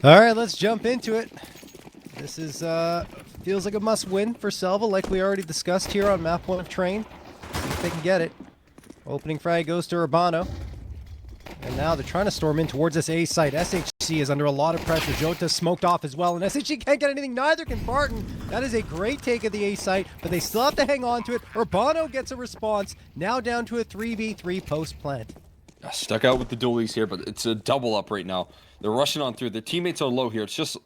All right, let's jump into it. This is feels like a must-win for SELVA, like we already discussed here on map 1 of Train. See if they can get it. Opening frag goes to Urbano. And now they're trying to storm in towards this A site. SHC is under a lot of pressure. Jota smoked off as well, and SHC can't get anything. Neither can Barton. That is a great take of the A site, but they still have to hang on to it. Urbano gets a response. Now down to a 3v3 post plant. Stuck out with the dualies here, but it's a double up right now. They're rushing on through. Their teammates are low here. It's just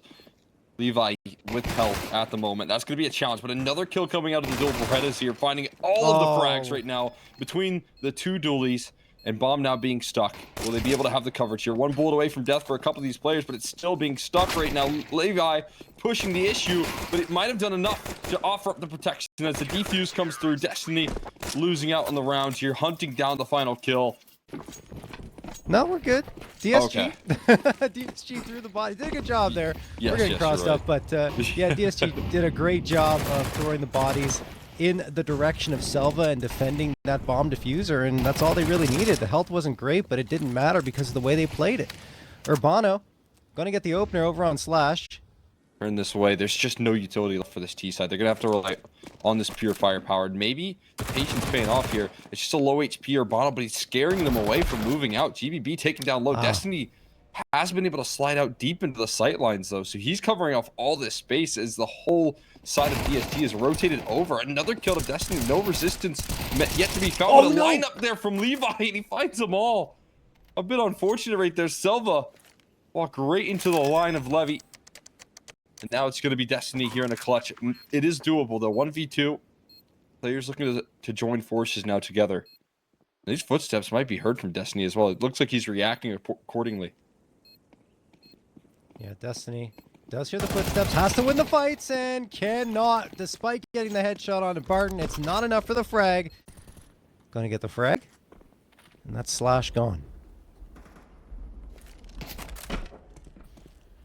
Levi with health at the moment. That's going to be a challenge, but another kill coming out of the duel. Berettas here, finding all of the frags right now between the two dualies, and Bomb now being stuck. Will they be able to have the coverage here? One bullet away from death for a couple of these players, but it's still being stuck right now. Levi pushing the issue, but it might have done enough to offer up the protection as the defuse comes through. Destiny losing out on the round here, hunting down the final kill. No, we're good. DSG. Okay. DSG threw the body. Did a good job there. Yes, we're getting crossed right. up, but yeah, DSG did a great job of throwing the bodies in the direction of SELVA and defending that bomb diffuser, and that's all they really needed. The health wasn't great, but it didn't matter because of the way they played it. Urbano going to get the opener over on Slash. Turn this way. There's just no utility left for this T side. They're going to have to rely on this pure firepower. Maybe the patience paying off here. It's just a low HP Urbano, but he's scaring them away from moving out. GBB taking down low. Destiny has been able to slide out deep into the sight lines, though, so he's covering off all this space as the whole side of DSG is rotated over. Another kill to Destiny. No resistance yet to be found. Oh, but a no. line up there from Levi, and he finds them all. A bit unfortunate right there. SELVA walk right into the line of Levy. And now it's going to be Destiny here in a clutch. It is doable, though. 1v2. Players looking to join forces now together. These footsteps might be heard from Destiny as well. It looks like he's reacting accordingly. Yeah, Destiny does hear the footsteps, has to win the fights, and cannot, despite getting the headshot onto Barton. It's not enough for the frag. Gonna get the frag, and that's Slash gone.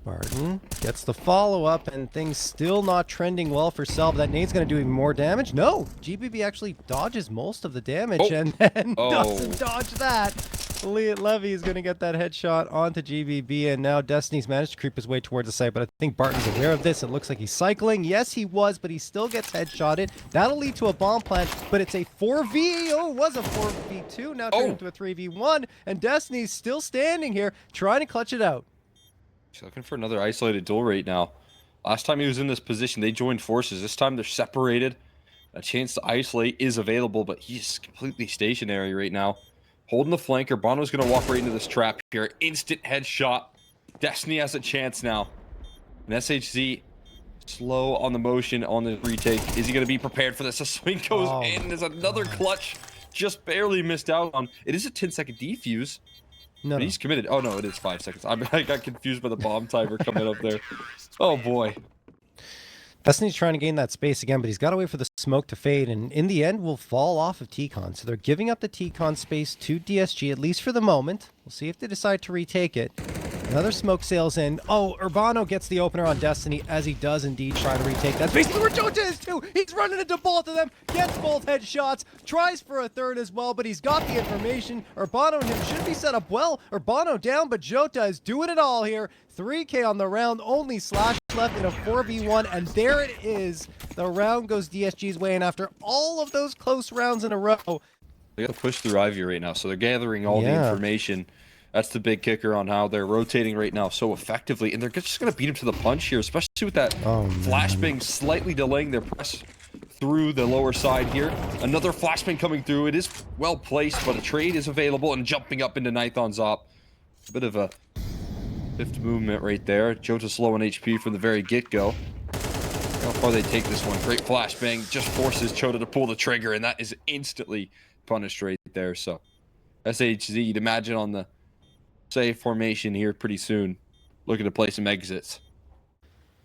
Barton gets the follow-up, and things still not trending well for SELVA. That nade's going to do even more damage. No, GBB actually dodges most of the damage, and then doesn't dodge that. Levy is going to get that headshot onto GBB, and now Destiny's managed to creep his way towards the site, but I think Barton's aware of this. It looks like he's cycling. Yes, he was, but he still gets headshotted. That'll lead to a bomb plant, but it's a 4v. Oh, it was a 4v2. Now turned into a 3v1, and Destiny's still standing here, trying to clutch it out. He's looking for another isolated duel right now. Last time he was in this position, they joined forces. This time they're separated. A chance to isolate is available, but he's completely stationary right now. Holding the flanker. Bono's going to walk right into this trap here. Instant headshot. Destiny has a chance now. And SHZ slow on the motion on the retake. Is he going to be prepared for this? A swing goes in. There's another clutch. Just barely missed out on. It is a 10-second defuse. No, he's committed. Oh, no, it is 5 seconds. I got confused by the bomb timer coming up there. Oh, boy. Destiny's trying to gain that space again, but he's got to wait for the smoke to fade, and in the end will fall off of T-Con. So they're giving up the T-Con space to DSG, at least for the moment. We'll see if they decide to retake it. Another smoke sails in. Oh, Urbano gets the opener on Destiny, as he does indeed try to retake that space. Where Jota is too! He's running into both of them, gets both headshots, tries for a third as well, but he's got the information. Urbano and him should be set up well. Urbano down, but Jota is doing it all here. 3K on the round, only Slash left in a 4v1, and there it is. The round goes DSG's way, and after all of those close rounds in a row... They got to push through Ivy right now, so they're gathering all the information. That's the big kicker on how they're rotating right now so effectively, and they're just going to beat him to the punch here, especially with that flashbang slightly delaying their press through the lower side here. Another flashbang coming through. It is well placed, but a trade is available and jumping up into Nithon's op. A bit of a fifth movement right there. Jota's low on HP from the very get-go. How far they take this one. Great flashbang. Just forces Chota to pull the trigger, and that is instantly punished right there. So SHZ, you'd imagine on the save formation here pretty soon, looking to play some exits.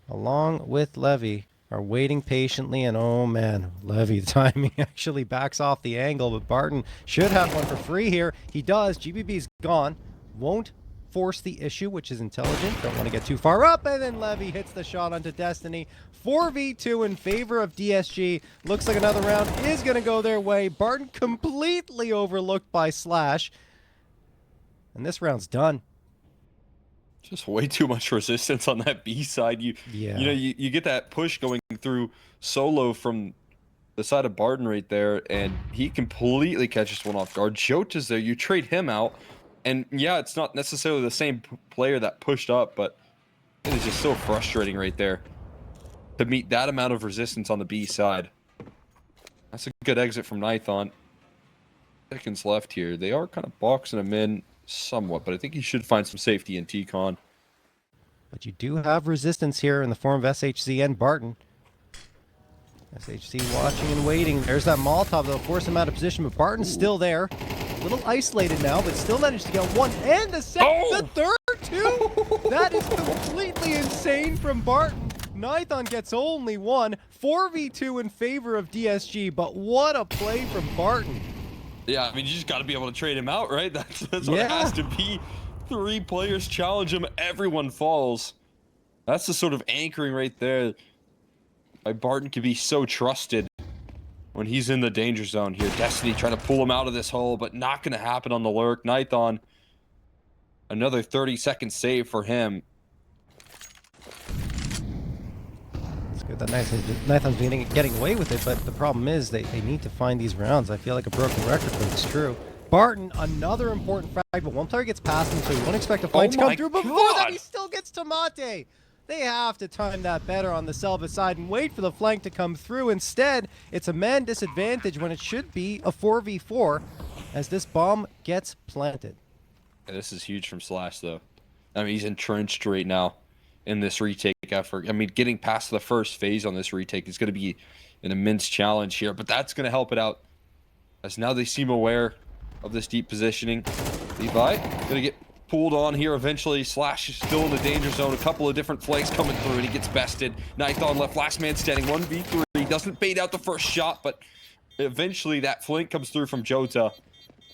Along with Levy, are waiting patiently, and oh man, Levy, the timing actually backs off the angle, but Barton should have one for free here. He does. GBB's gone. Won't force the issue, which is intelligent. Don't want to get too far up, and then Levy hits the shot onto Destiny. 4v2 in favor of DSG. Looks like another round is going to go their way. Barton completely overlooked by Slash. And this round's done. Just way too much resistance on that B side. You know, you get that push going through solo from the side of Barton right there, and he completely catches one off guard. Jota's there. You trade him out, and yeah, it's not necessarily the same player that pushed up, but it is just so frustrating right there to meet that amount of resistance on the B side. That's a good exit from Nithon. Seconds left here. They are kind of boxing him in somewhat, but I think he should find some safety in T-Con. But you do have resistance here in the form of SHZ and Barton. SHZ watching and waiting. There's that Molotov that'll force him out of position, but Barton's still there. A little isolated now, but still managed to get one and the second, the third too. That is completely insane from Barton. Nithon gets only one. 4v2 in favor of DSG, but what a play from Barton. Yeah, I mean, you just got to be able to trade him out, right? That's what it has to be. 3 players challenge him, everyone falls. That's the sort of anchoring right there. Why Barton can be so trusted when he's in the danger zone here. Destiny trying to pull him out of this hole, but not going to happen on the lurk. Nithon, another 30-second save for him. It's good that Nithon's getting away with it, but the problem is they need to find these rounds. I feel like a broken record, but it's true. Barton, another important frag, but one player gets past him, so you won't expect a fight to come through. Before that, he still gets Tomate. They have to time that better on the Selva side and wait for the flank to come through. Instead, it's a man disadvantage when it should be a 4v4 as this bomb gets planted. Yeah, this is huge from Slash, though. I mean, he's entrenched right now in this retake effort. I mean, getting past the first phase on this retake is going to be an immense challenge here, but that's going to help it out as now they seem aware of this deep positioning. Levi gonna get pulled on here eventually. Slash is still in the danger zone. A couple of different flanks coming through, and he gets bested. Nithon left, last man standing, 1v3. Doesn't bait out the first shot, but eventually that flank comes through from Jota.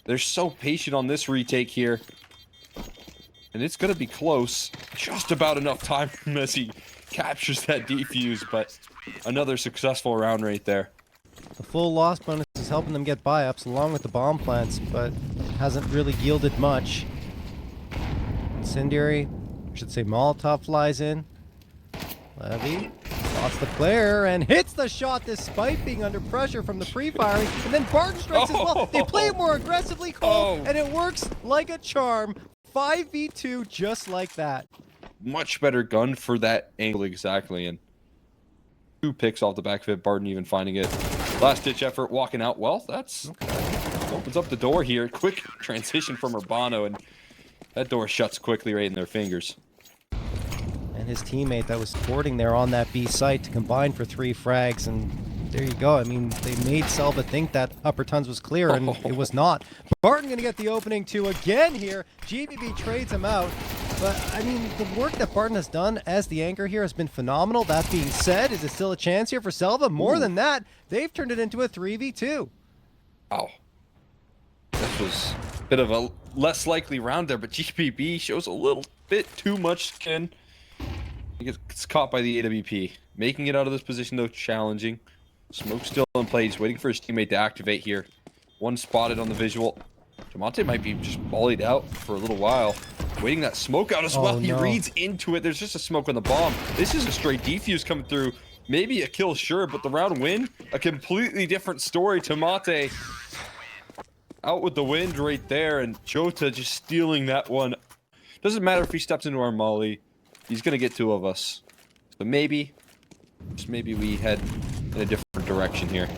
They're so patient on this retake here, and it's gonna be close. Just about enough time as he captures that defuse, but another successful round right there. The full loss bonus is helping them get buy-ups along with the bomb plants, but it hasn't really yielded much. Incendiary, I should say Molotov flies in. Levy spots the player and hits the shot despite being under pressure from the pre-firing. And then Barton strikes as well. They play it more aggressively, Cole, and it works like a charm. 5v2 just like that. Much better gun for that angle exactly, and 2 picks off the back of it. Barton even finding it. Last ditch effort, walking out. Well, that's opens up the door here. Quick transition from Urbano, and that door shuts quickly right in their fingers. And his teammate that was supporting there on that B site to combine for 3 frags, and there you go. I mean, they made Selva think that Upper Tons was clear, and it was not. Barton gonna get the opening 2 again here. GBB trades him out. But, I mean, the work that Barton has done as the anchor here has been phenomenal. That being said, is it still a chance here for Selva? More than that, they've turned it into a 3v2. Oh. This was a bit of a less likely round there, but GBB shows a little bit too much skin. He gets caught by the AWP. Making it out of this position, though, challenging. Smoke still in play. He's waiting for his teammate to activate here. One spotted on the visual. Demonte might be just volleyed out for a little while. Waiting that smoke out as well. He reads into it. There's just a smoke on the bomb. This is a straight defuse coming through. Maybe a kill, sure, but the round win, a completely different story. Tomate out with the wind right there, and Jota just stealing that one. Doesn't matter if he steps into our molly. He's going to get 2 of us. So maybe, just maybe we head in a different direction here.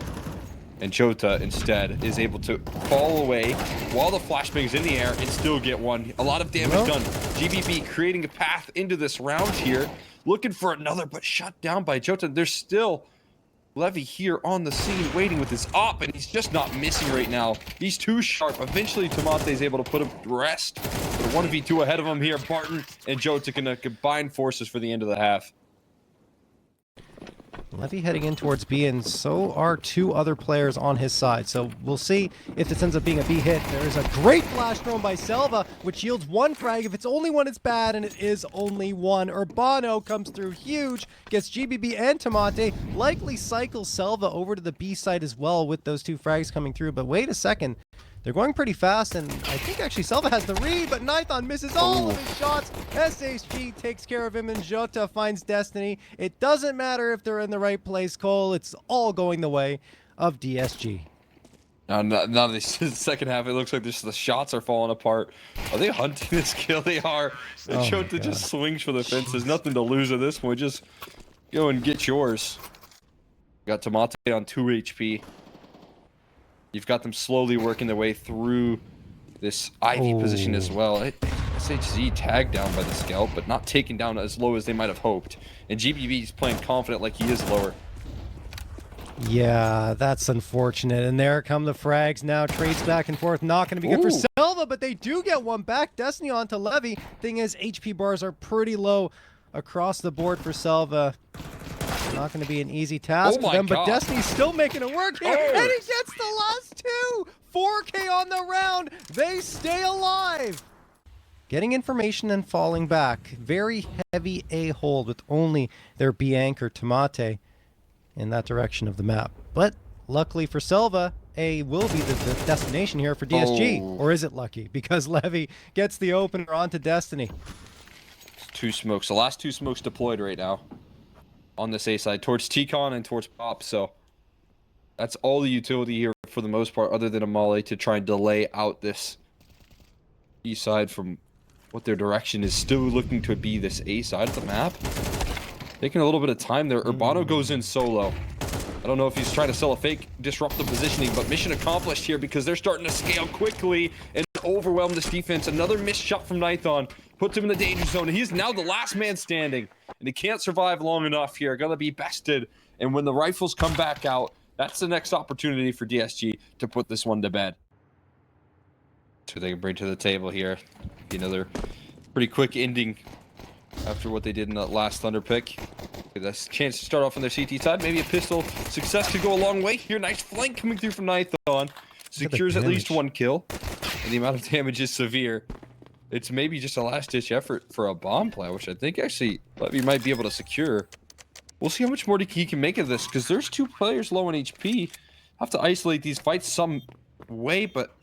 And Jota, instead, is able to fall away while the flashbang's in the air and still get one. A lot of damage done. GBB creating a path into this round here. Looking for another, but shut down by Jota. There's still Levy here on the scene waiting with his op, and he's just not missing right now. He's too sharp. Eventually, Tomate's able to put him to rest. But a 1v2 ahead of him here. Barton and Jota can combine forces for the end of the half. Levy heading in towards B, and so are 2 other players on his side. So we'll see if this ends up being a B hit. There is a great flash thrown by Selva, which yields 1 frag. If it's only 1, it's bad, and it is only 1. Urbano comes through huge, gets GBB and Tomate, likely cycles Selva over to the B side as well with those 2 frags coming through. But wait a second. They're going pretty fast, and I think actually Selva has the read, but Nithon misses all of his shots. SHG takes care of him, and Jota finds Destiny. It doesn't matter if they're in the right place, Cole. It's all going the way of DSG. Now this second half, it looks like the shots are falling apart. Are they hunting this kill? They are. Jota just swings for the fence. There's nothing to lose at this point. Just go and get yours. Got Tomate on 2 HP. You've got them slowly working their way through this Ivy position as well. SHZ tagged down by the scout, but not taken down as low as they might have hoped. And GBB is playing confident like he is lower. Yeah, that's unfortunate. And there come the frags now. Trades back and forth. Not going to be good for Selva, but they do get one back. Destiny onto Levy. Thing is, HP bars are pretty low across the board for Selva. Not going to be an easy task for them, but Destiny's still making it work here, and he gets the last 2! 4K on the round. They stay alive. Getting information and falling back. Very heavy A hold with only their B anchor Tomate in that direction of the map. But luckily for Selva, A will be the destination here for DSG. Or is it lucky? Because Levy gets the opener onto Destiny. 2 smokes. The last 2 smokes deployed right now on this A side towards T-Con and towards Pop. So that's all the utility here for the most part, other than a Molly to try and delay out this B side from what their direction is still looking to be this A side of the map. Taking a little bit of time there. Urbano goes in solo. I don't know if he's trying to sell a fake disruptive positioning, but mission accomplished here because they're starting to scale quickly and overwhelm this defense. Another missed shot from Nithon puts him in the danger zone. He's now the last man standing, and he can't survive long enough here. Gonna be bested, and when the rifles come back out, that's the next opportunity for DSG to put this one to bed. So they can bring to the table here. Another pretty quick ending after what they did in that last Thunderpick. That's a chance to start off on their CT side. Maybe a pistol success could go a long way here. Nice flank coming through from Nithon. Secures at least 1 kill. And the amount of damage is severe. It's maybe just a last-ditch effort for a bomb play, which I think actually Levy might be able to secure. We'll see how much more he can make of this, because there's 2 players low on HP. Have to isolate these fights some way, but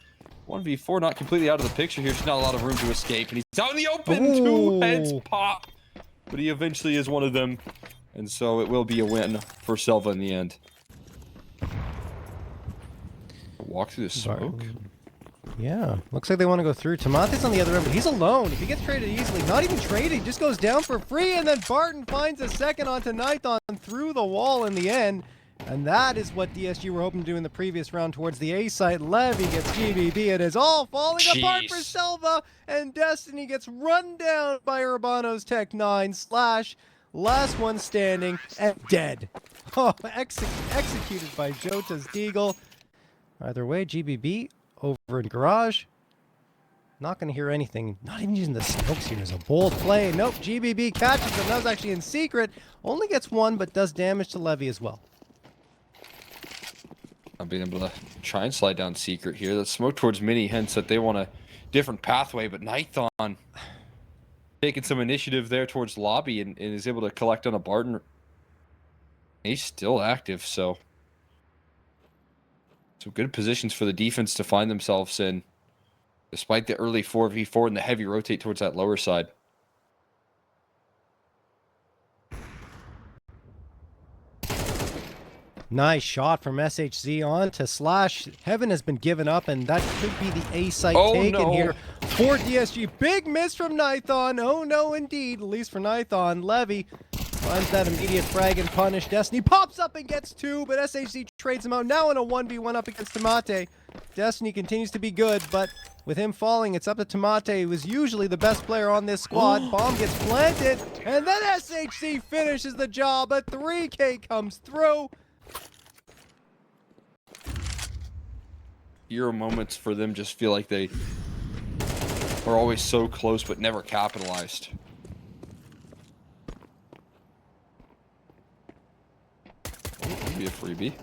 1v4 not completely out of the picture here. There's not a lot of room to escape, and he's out in the open. 2 heads pop, but he eventually is one of them, and so it will be a win for Selva in the end. Walk through the smoke. Yeah, looks like they want to go through. Tomate's on the other end, but he's alone. If he gets traded easily, not even traded, he just goes down for free, and then Barton finds a second onto Nithon through the wall in the end. And that is what DSG were hoping to do in the previous round towards the A site. Levy gets GBB. It is all falling apart for Selva, and Destiny gets run down by Urbano's Tech 9 / last one standing and dead. Oh, executed by Jota's Deagle. Either way, GBB over in garage. Not going to hear anything. Not even using the smokes here as a bold play. Nope, GBB catches him. That was actually in secret. Only gets 1, but does damage to Levy as well. I've been able to try and slide down secret here. That smoke towards Mini, hence that they want a different pathway, but Nithon taking some initiative there towards lobby and is able to collect on a Barton. He's still active, so some good positions for the defense to find themselves in, despite the early 4v4 and the heavy rotate towards that lower side. Nice shot from SHZ on to Slash. Heaven has been given up, and that could be the A site taken here for DSG. Big miss from Nithon. Oh no, indeed. At least for Nithon. Levy finds that immediate frag and punish. Destiny pops up and gets 2, but SHZ trades him out. Now in a 1v1 up against Tomate. Destiny continues to be good, but with him falling, it's up to Tomate, who was usually the best player on this squad. Bomb gets planted, and then SHZ finishes the job. A 3K comes through. Hero moments for them just feel like they are always so close but never capitalized. Oh, be a freebie.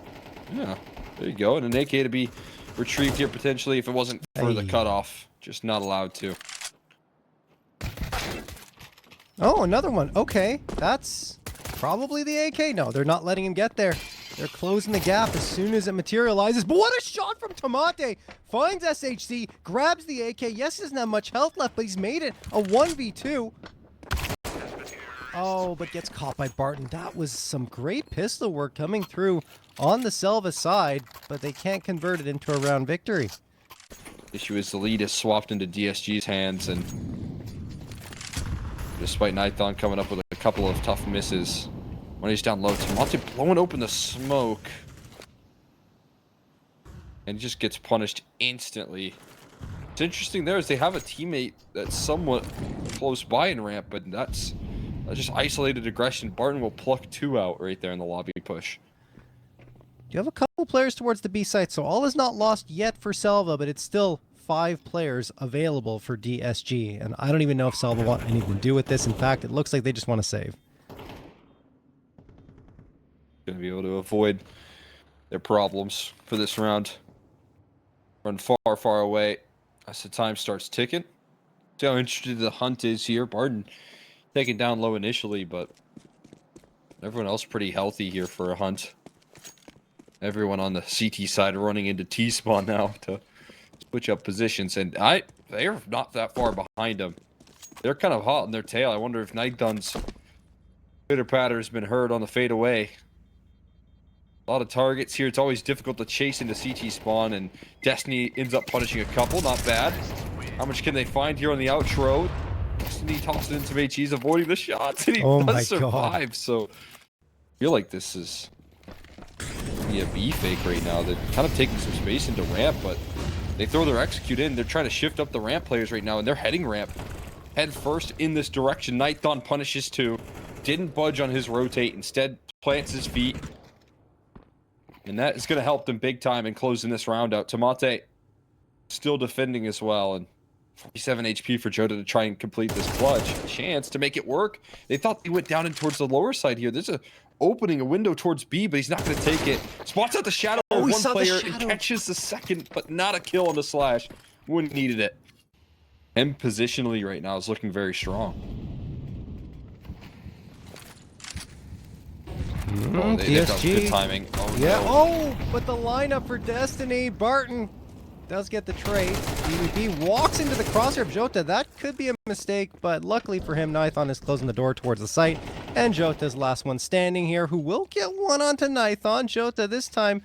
Yeah, there you go. And an AK to be retrieved here potentially if it wasn't for the cutoff. Just not allowed to. Oh, another one. Okay, that's probably the AK. No, they're not letting him get there. They're closing the gap as soon as it materializes. But what a shot from Tamate! Finds SHC, grabs the AK. Yes, he doesn't have much health left, but he's made it a 1v2. Oh, but gets caught by Barton. That was some great pistol work coming through on the Selva side, but they can't convert it into a round victory. Issue is the lead is swapped into DSG's hands, and despite Nithon coming up with a couple of tough misses, when he's down low, Tamate blowing open the smoke, and he just gets punished instantly. What's interesting there is they have a teammate that's somewhat close by in ramp, but that's just isolated aggression. Barton will pluck 2 out right there in the lobby push. You have a couple players towards the B site, so all is not lost yet for Selva, but it's still 5 players available for DSG, and I don't even know if Selva want anything to do with this. In fact, it looks like they just want to save. Going to be able to avoid their problems for this round. Run far, far away as the time starts ticking. See how interested the hunt is here. Barton taken down low initially, but everyone else pretty healthy here for a hunt. Everyone on the CT side running into T-spawn now to switch up positions, and they're not that far behind them. They're kind of hot in their tail. I wonder if Nithon's pitter-patter has been heard on the fade away. A lot of targets here. It's always difficult to chase into CT spawn, and Destiny ends up punishing a couple. Not bad. How much can they find here on the outro? Destiny tosses it into Mage. He's avoiding the shots, and he does survive. So I feel like this is a B fake right now. They're kind of taking some space into ramp, but they throw their execute in. They're trying to shift up the ramp players right now, and they're heading ramp head first in this direction. Nithon punishes 2. Didn't budge on his rotate. Instead, plants his feet. And that is going to help them big time in closing this round out. Tamate still defending as well. And 47 HP for Jota to try and complete this clutch. Chance to make it work. They thought they went down and towards the lower side here. There's a opening a window towards B, but he's not going to take it. Spots out the shadow of one player and catches the second, but not a kill on the slash. Wouldn't needed it. And positionally right now is looking very strong. DSG. Good timing. Oh, yeah. no. Oh, but the lineup for Destiny. Barton does get the trade. BBB walks into the crosshair of Jota. That could be a mistake, but luckily for him, Nithon is closing the door towards the site. And Jota's last one standing here, who will get one onto Nithon. Jota this time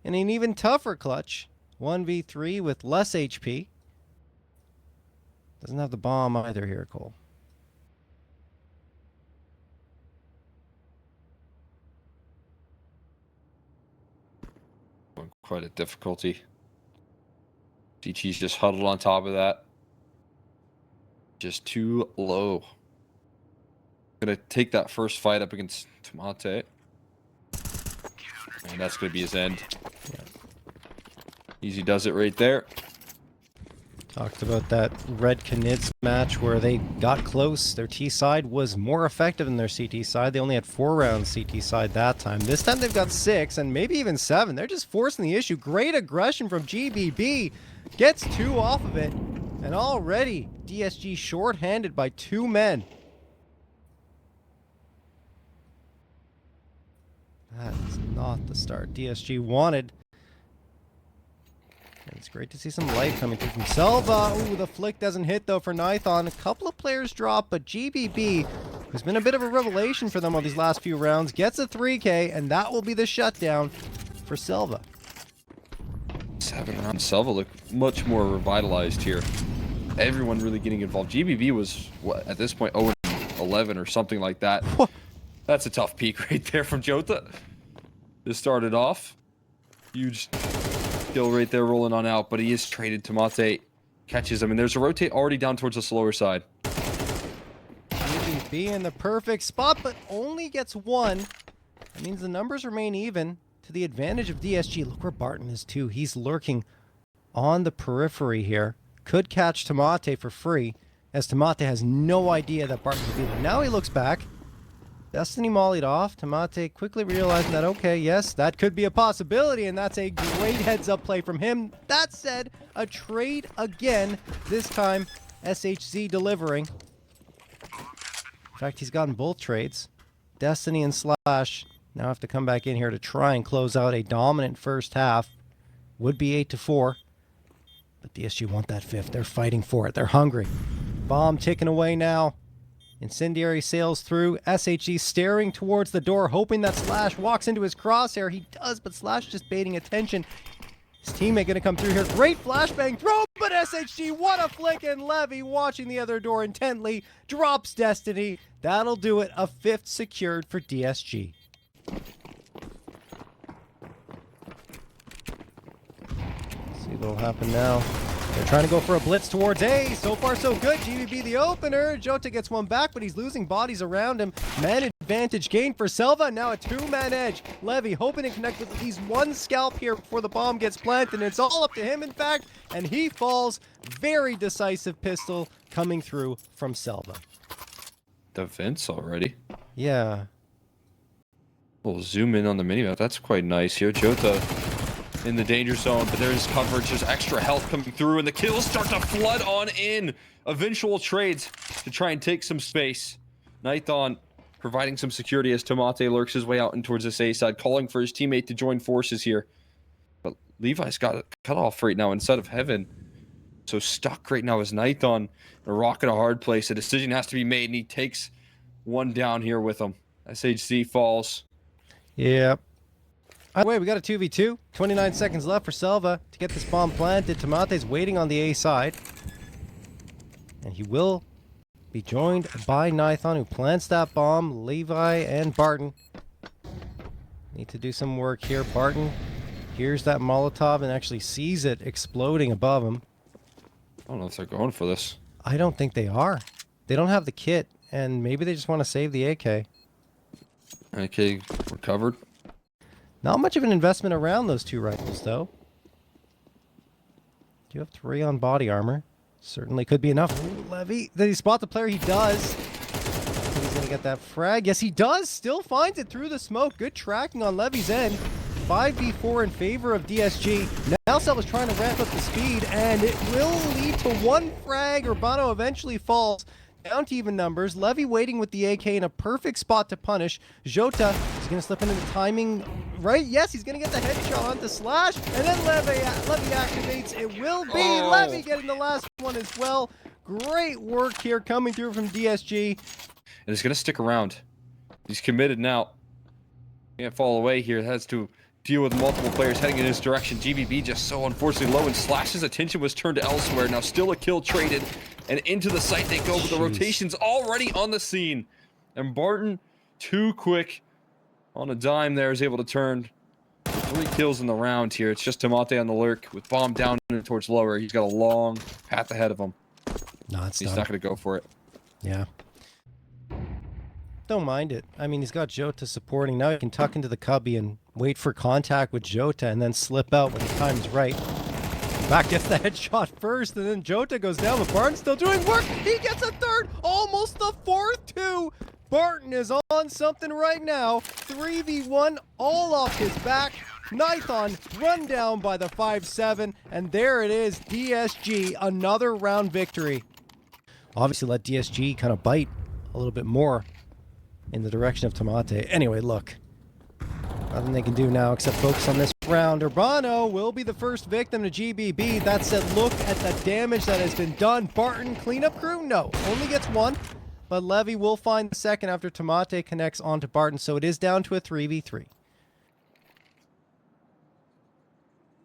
in an even tougher clutch. 1v3 with less HP. Doesn't have the bomb either here, Cole. Quite a difficulty. DT's just huddled on top of that. Just too low. Gonna take that first fight up against Tamate. And that's gonna be his end. Yeah. Easy does it right there. Talked about that red Canids match where they got close. Their T side was more effective than their CT side. They only had 4 rounds CT side that time. This time they've got 6 and maybe even 7. They're just forcing the issue. Great aggression from GBB. Gets 2 off of it. And already DSG short-handed by 2 men. That is not the start DSG wanted. It's great to see some life coming through from Selva. Ooh, the flick doesn't hit, though, for Nithon. A couple of players drop, but GBB, who's been a bit of a revelation for them on these last few rounds, gets a 3K, and that will be the shutdown for Selva. 7 rounds. Selva look much more revitalized here. Everyone really getting involved. GBB was, what, at this point, 0-11 or something like that. That's a tough peak right there from Jota. This started off. Huge kill right there rolling on out, but he is traded. Tamate catches him, and there's a rotate already down towards the slower side. GBB in the perfect spot, but only gets 1. That means the numbers remain even to the advantage of DSG. Look where Barton is, too. He's lurking on the periphery here. Could catch Tamate for free, as Tamate has no idea that Barton will be there. Now he looks back. Destiny mollied off. Tamate quickly realizing that, okay, yes, that could be a possibility, and that's a great heads-up play from him. That said, a trade again, this time SHZ delivering. In fact, he's gotten both trades. Destiny and Slash Now have to come back in here to try and close out a dominant first half. Would be 8-4. But DSG want that fifth. They're fighting for it. They're hungry. Bomb ticking away now. Incendiary sails through. SHG staring towards the door, hoping that Slash walks into his crosshair. He does, but Slash just baiting attention. His teammate going to come through here. Great flashbang throw, but SHG, what a flick, and Levy, watching the other door intently, drops Destiny. That'll do it. A fifth secured for DSG. See what'll happen now. They're trying to go for a blitz towards A. So far, so good. GBB the opener. Jota gets one back, but he's losing bodies around him. Man advantage gain for SELVA. Now a two-man edge. Levy hoping to connect with at least one scalp here before the bomb gets planted. And it's all up to him, in fact. And he falls. Very decisive pistol coming through from SELVA. Defense already. Yeah. We'll zoom in on the minimap. That's quite nice here. Jota in the danger zone, but there's coverage. There's extra health coming through, and the kills start to flood on in. Eventual trades to try and take some space. Nython providing some security as Tomate lurks his way out and towards this A side, calling for his teammate to join forces here. But Levi's got it cut off right now instead of Heaven. So stuck right now is Nython. A rock in a hard place. A decision has to be made, and he takes one down here with him. SHC falls. Yep. Wait, we got a 2v2. 29 seconds left for SELVA to get this bomb planted. Tomate's waiting on the A side. And he will be joined by Nython, who plants that bomb. Levi and Barton need to do some work here. Barton hears that Molotov and actually sees it exploding above him. I don't know if they're going for this. I don't think they are. They don't have the kit, and maybe they just want to save the AK. AK recovered. Not much of an investment around those two rifles, though. Do you have 3 on body armor? Certainly could be enough. Ooh, Levy. Did he spot the player? He does. He's going to get that frag. Yes, he does. Still finds it through the smoke. Good tracking on Levy's end. 5v4 in favor of DSG. Now SELVA's trying to ramp up the speed, and it will lead to one frag. Urbano eventually falls. Down to even numbers. Levy waiting with the AK in a perfect spot to punish. Jota is going to slip into the timing. Right? Yes, he's going to get the headshot onto Slash. And then Levy activates. It will be Levy getting the last one as well. Great work here coming through from DSG. And he's going to stick around. He's committed now. Can't fall away here. Has to deal with multiple players heading in his direction. GBB just so unfortunately low, and Slash's attention was turned elsewhere. Now still a kill traded, and into the site they go, but the rotation's already on the scene. And Barton, too quick on a dime there, is able to turn 3 kills in the round here. It's just Tomate on the lurk with bomb down and towards lower. He's got a long path ahead of him. No, he's not going to go for it. Yeah. Don't mind it. I mean, he's got Jota supporting. Now he can tuck into the cubby and wait for contact with Jota and then slip out when the time's right. Back gets the headshot first, and then Jota goes down, but Barton's still doing work. He gets a third, almost the fourth too. Barton is on something right now. 3v1, all off his back. Nython run down by the 5-7, and there it is, DSG, another round victory. Obviously let DSG kind of bite a little bit more in the direction of Tomate. Anyway, look. Nothing they can do now except focus on this round. Urbano will be the first victim to GBB. That said, look at the damage that has been done. Barton, cleanup crew? No. Only gets 1. But Levy will find the second after Tomate connects onto Barton. So it is down to a 3v3.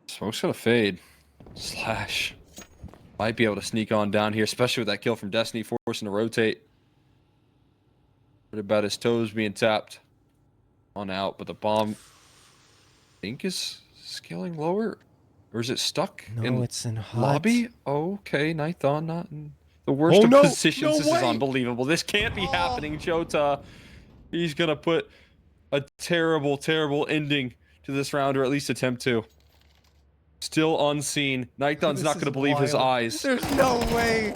Smoke's gonna fade. Slash might be able to sneak on down here, especially with that kill from Destiny, forcing to rotate. What about his toes being tapped on out, but the bomb, I think, is scaling lower, or is it stuck? No, it's in hot. Lobby. Okay, Nython not in the worst of positions. This is unbelievable. This can't be happening. Jota, he's gonna put a terrible, terrible ending to this round, or at least attempt to. Still unseen. Nython's not gonna believe his eyes. There's no way.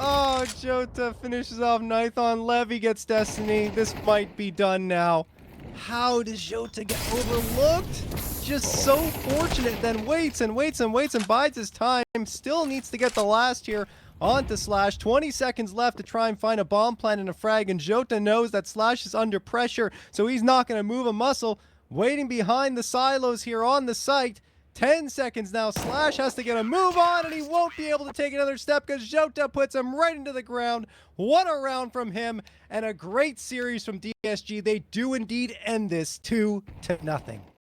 Oh, Jota finishes off Nython. Levy gets Destiny. This might be done now. How does Jota get overlooked? Just so fortunate, then waits and waits and waits and bides his time. Still needs to get the last here onto Slash. 20 seconds left to try and find a bomb plant and a frag, and Jota knows that Slash is under pressure, so he's not going to move a muscle. Waiting behind the silos here on the site. 10 seconds now. Slash has to get a move on, and he won't be able to take another step because Jota puts him right into the ground. What a round from him, and a great series from DSG. They do indeed end this 2-0.